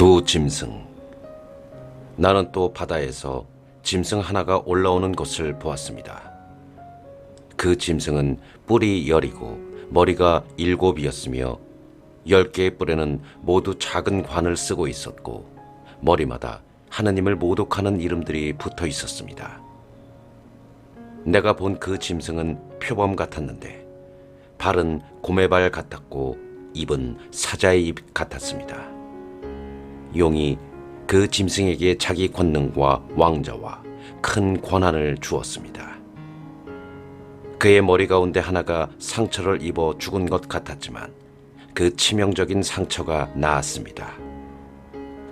두 짐승. 나는 또 바다에서 짐승 하나가 올라오는 것을 보았습니다. 그 짐승은 뿔이 10이고 머리가 7이었으며 10개의 뿔에는 모두 작은 관을 쓰고 있었고 머리마다 하느님을 모독하는 이름들이 붙어 있었습니다. 내가 본 그 짐승은 표범 같았는데 발은 곰의 같았고 입은 사자의 입 같았습니다. 용이 그 짐승에게 자기 권능과 왕좌와 큰 권한을 주었습니다. 그의 머리 가운데 하나가 상처를 입어 죽은 것 같았지만 그 치명적인 상처가 나았습니다.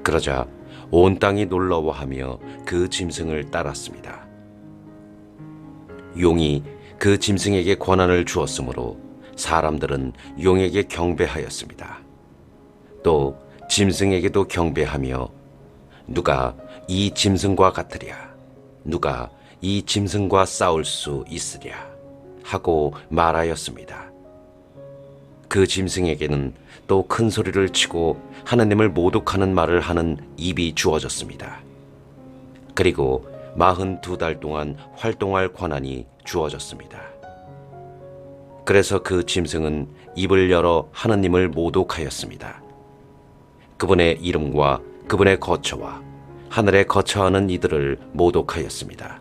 그러자 온 땅이 놀라워하며 그 짐승을 따랐습니다. 용이 그 짐승에게 권한을 주었으므로 사람들은 용에게 경배하였습니다. 또 짐승에게도 경배하며 누가 이 짐승과 같으랴, 누가 이 짐승과 싸울 수 있으랴 하고 말하였습니다. 그 짐승에게는 또 큰 소리를 치고 하나님을 모독하는 말을 하는 입이 주어졌습니다. 그리고 42달 동안 활동할 권한이 주어졌습니다. 그래서 그 짐승은 입을 열어 하나님을 모독하였습니다. 그분의 이름과 그분의 거처와 하늘에 거처하는 이들을 모독하였습니다.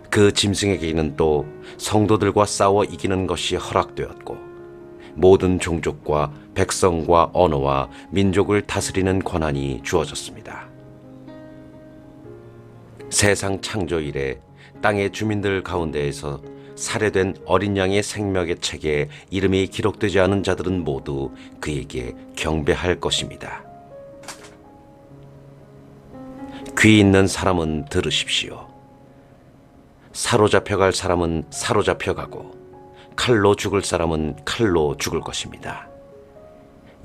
그 짐승에게는 또 성도들과 싸워 이기는 것이 허락되었고 모든 종족과 백성과 언어와 민족을 다스리는 권한이 주어졌습니다. 세상 창조 이래 땅의 주민들 가운데에서 살해된 어린 양의 생명의 책에 이름이 기록되지 않은 자들은 모두 그에게 경배할 것입니다. 귀 있는 사람은 들으십시오. 사로잡혀갈 사람은 사로잡혀가고 칼로 죽을 사람은 칼로 죽을 것입니다.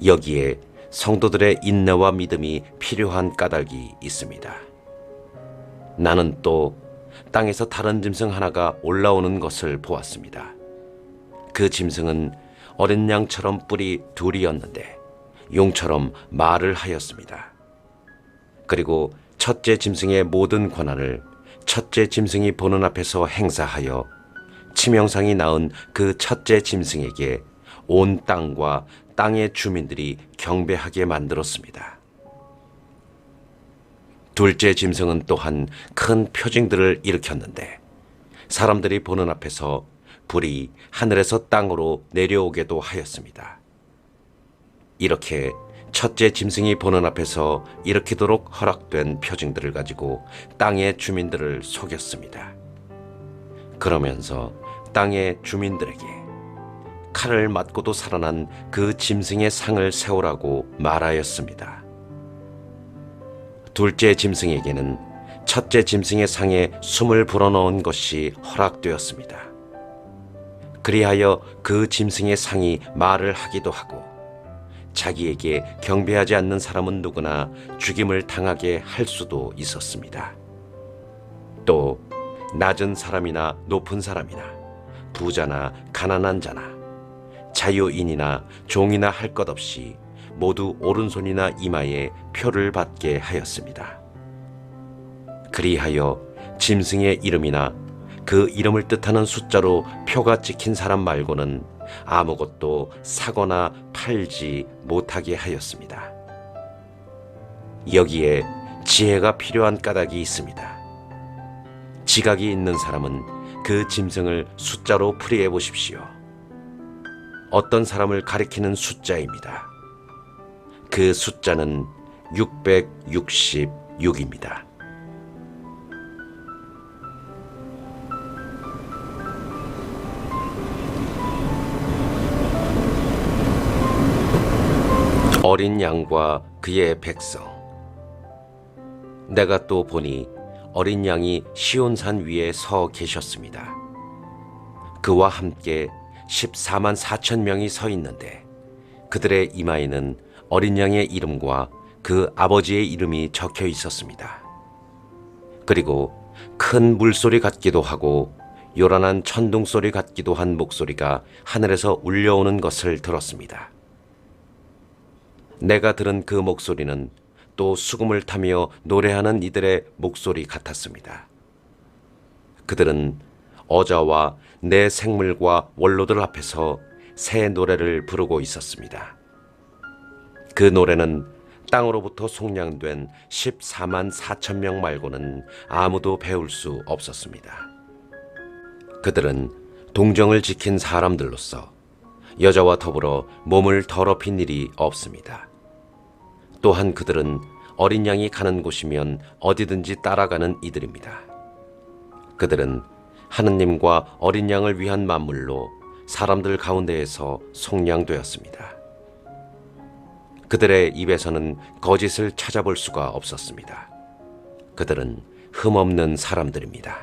여기에 성도들의 인내와 믿음이 필요한 까닭이 있습니다. 나는 또 땅에서 다른 짐승 하나가 올라오는 것을 보았습니다. 그 짐승은 어린 양처럼 뿔이 2이었는데 용처럼 말을 하였습니다. 그리고 첫째 짐승의 모든 권한을 첫째 짐승이 보는 앞에서 행사하여 치명상이 낳은 그 첫째 짐승에게 온 땅과 땅의 주민들이 경배하게 만들었습니다. 둘째 짐승은 또한 큰 표징들을 일으켰는데 사람들이 보는 앞에서 불이 하늘에서 땅으로 내려오게도 하였습니다. 이렇게 첫째 짐승이 보는 앞에서 일으키도록 허락된 표징들을 가지고 땅의 주민들을 속였습니다. 그러면서 땅의 주민들에게 칼을 맞고도 살아난 그 짐승의 상을 세우라고 말하였습니다. 둘째 짐승에게는 첫째 짐승의 상에 숨을 불어넣은 것이 허락되었습니다. 그리하여 그 짐승의 상이 말을 하기도 하고 자기에게 경배하지 않는 사람은 누구나 죽임을 당하게 할 수도 있었습니다. 또 낮은 사람이나 높은 사람이나 부자나 가난한 자나 자유인이나 종이나 할 것 없이 모두 오른손이나 이마에 표를 받게 하였습니다. 그리하여 짐승의 이름이나 그 이름을 뜻하는 숫자로 표가 찍힌 사람 말고는 아무것도 사거나 팔지 못하게 하였습니다. 여기에 지혜가 필요한 까닭이 있습니다. 지각이 있는 사람은 그 짐승을 숫자로 풀이해 보십시오. 어떤 사람을 가리키는 숫자입니다. 그 숫자는 666입니다. 어린 양과 그의 백성. 내가 또 보니 어린 양이 시온산 위에 서 계셨습니다. 그와 함께 14만 4천 명이 서 있는데 그들의 이마에는 어린 양의 이름과 그 아버지의 이름이 적혀 있었습니다. 그리고 큰 물소리 같기도 하고 요란한 천둥 소리 같기도 한 목소리가 하늘에서 울려오는 것을 들었습니다. 내가 들은 그 목소리는 또 수금을 타며 노래하는 이들의 목소리 같았습니다. 그들은 어자와 내 생물과 원로들 앞에서 새 노래를 부르고 있었습니다. 그 노래는 땅으로부터 속량된 14만 4천 명 말고는 아무도 배울 수 없었습니다. 그들은 동정을 지킨 사람들로서 여자와 더불어 몸을 더럽힌 일이 없습니다. 또한 그들은 어린 양이 가는 곳이면 어디든지 따라가는 이들입니다. 그들은 하느님과 어린 양을 위한 만물로 사람들 가운데에서 속량되었습니다. 그들의 입에서는 거짓을 찾아볼 수가 없었습니다. 그들은 흠없는 사람들입니다.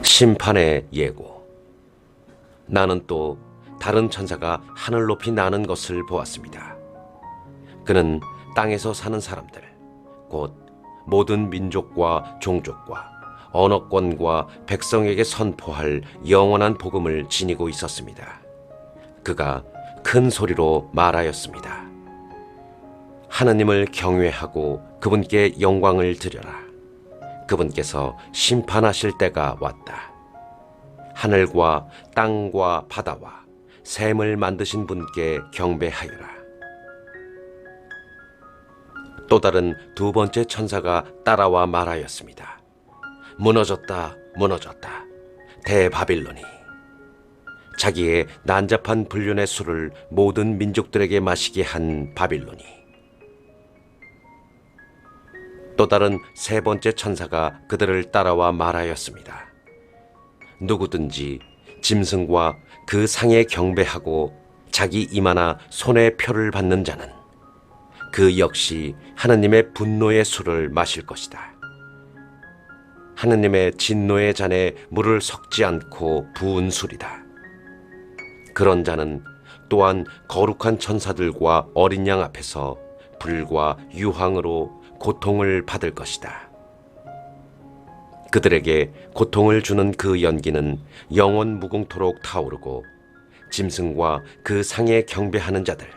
심판의 예고. 나는 또 다른 천사가 하늘 높이 나는 것을 보았습니다. 그는 땅에서 사는 사람들, 곧 모든 민족과 종족과 언어권과 백성에게 선포할 영원한 복음을 지니고 있었습니다. 그가 큰 소리로 말하였습니다. 하느님을 경외하고 그분께 영광을 드려라. 그분께서 심판하실 때가 왔다. 하늘과 땅과 바다와 샘을 만드신 분께 경배하여라. 또 다른 두 번째 천사가 따라와 말하였습니다. 무너졌다, 무너졌다. 대바빌론이. 자기의 난잡한 불륜의 술을 모든 민족들에게 마시게 한 바빌론이. 또 다른 세 번째 천사가 그들을 따라와 말하였습니다. 누구든지 짐승과 그 상에 경배하고 자기 이마나 손에 표를 받는 자는 그 역시 하느님의 분노의 술을 마실 것이다. 하느님의 진노의 잔에 물을 섞지 않고 부은 술이다. 그런 자는 또한 거룩한 천사들과 어린 양 앞에서 불과 유황으로 고통을 받을 것이다. 그들에게 고통을 주는 그 연기는 영원 무궁토록 타오르고 짐승과 그 상에 경배하는 자들,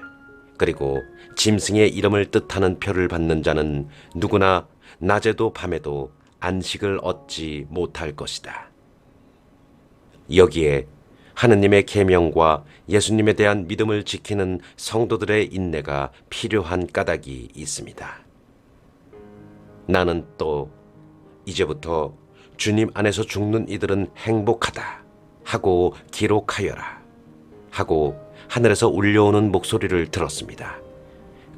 그리고 짐승의 이름을 뜻하는 표를 받는 자는 누구나 낮에도 밤에도 안식을 얻지 못할 것이다. 여기에 하느님의 계명과 예수님에 대한 믿음을 지키는 성도들의 인내가 필요한 까닭이 있습니다. 나는 또 이제부터 주님 안에서 죽는 이들은 행복하다 하고 기록하여라 하고 하늘에서 울려오는 목소리를 들었습니다.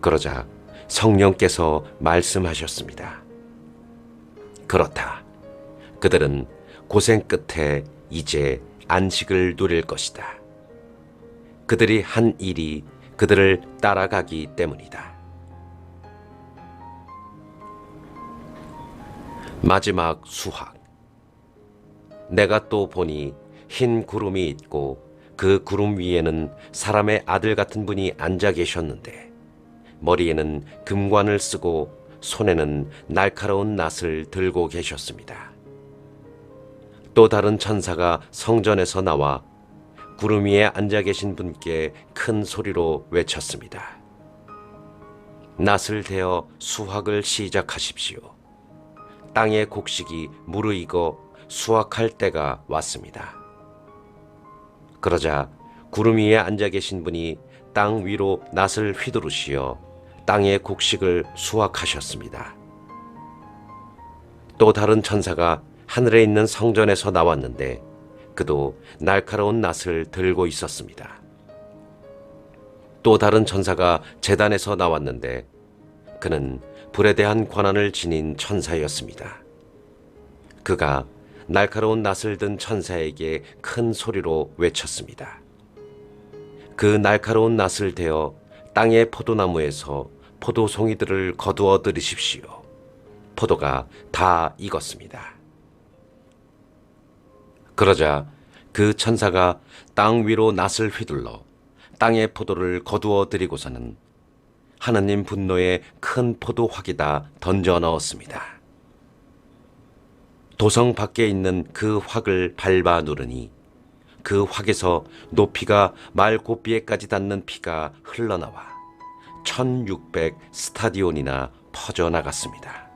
그러자 성령께서 말씀하셨습니다. 그렇다. 그들은 고생 끝에 이제 안식을 누릴 것이다. 그들이 한 일이 그들을 따라가기 때문이다. 마지막 수확. 내가 또 보니 흰 구름이 있고 그 구름 위에는 사람의 아들 같은 분이 앉아 계셨는데 머리에는 금관을 쓰고 손에는 날카로운 낫을 들고 계셨습니다. 또 다른 천사가 성전에서 나와 구름 위에 앉아 계신 분께 큰 소리로 외쳤습니다. 낫을 대어 수확을 시작하십시오. 땅의 곡식이 무르익어 수확할 때가 왔습니다. 그러자 구름 위에 앉아 계신 분이 땅 위로 낫을 휘두르시어 땅의 곡식을 수확하셨습니다. 또 다른 천사가 하늘에 있는 성전에서 나왔는데 그도 날카로운 낫을 들고 있었습니다. 또 다른 천사가 제단에서 나왔는데 그는 불에 대한 권한을 지닌 천사였습니다. 그가 날카로운 낫을 든 천사에게 큰 소리로 외쳤습니다. 그 날카로운 낫을 대어 땅의 포도나무에서 포도송이들을 거두어 들이십시오. 포도가 다 익었습니다. 그러자 그 천사가 땅 위로 낫을 휘둘러 땅의 포도를 거두어 들이고서는 하느님 분노의 큰 포도 확이다 던져 넣었습니다. 도성 밖에 있는 그 확을 밟아 누르니 그 확에서 높이가 말굽비에까지 닿는 피가 흘러나와 1600 스타디온이나 퍼져나갔습니다.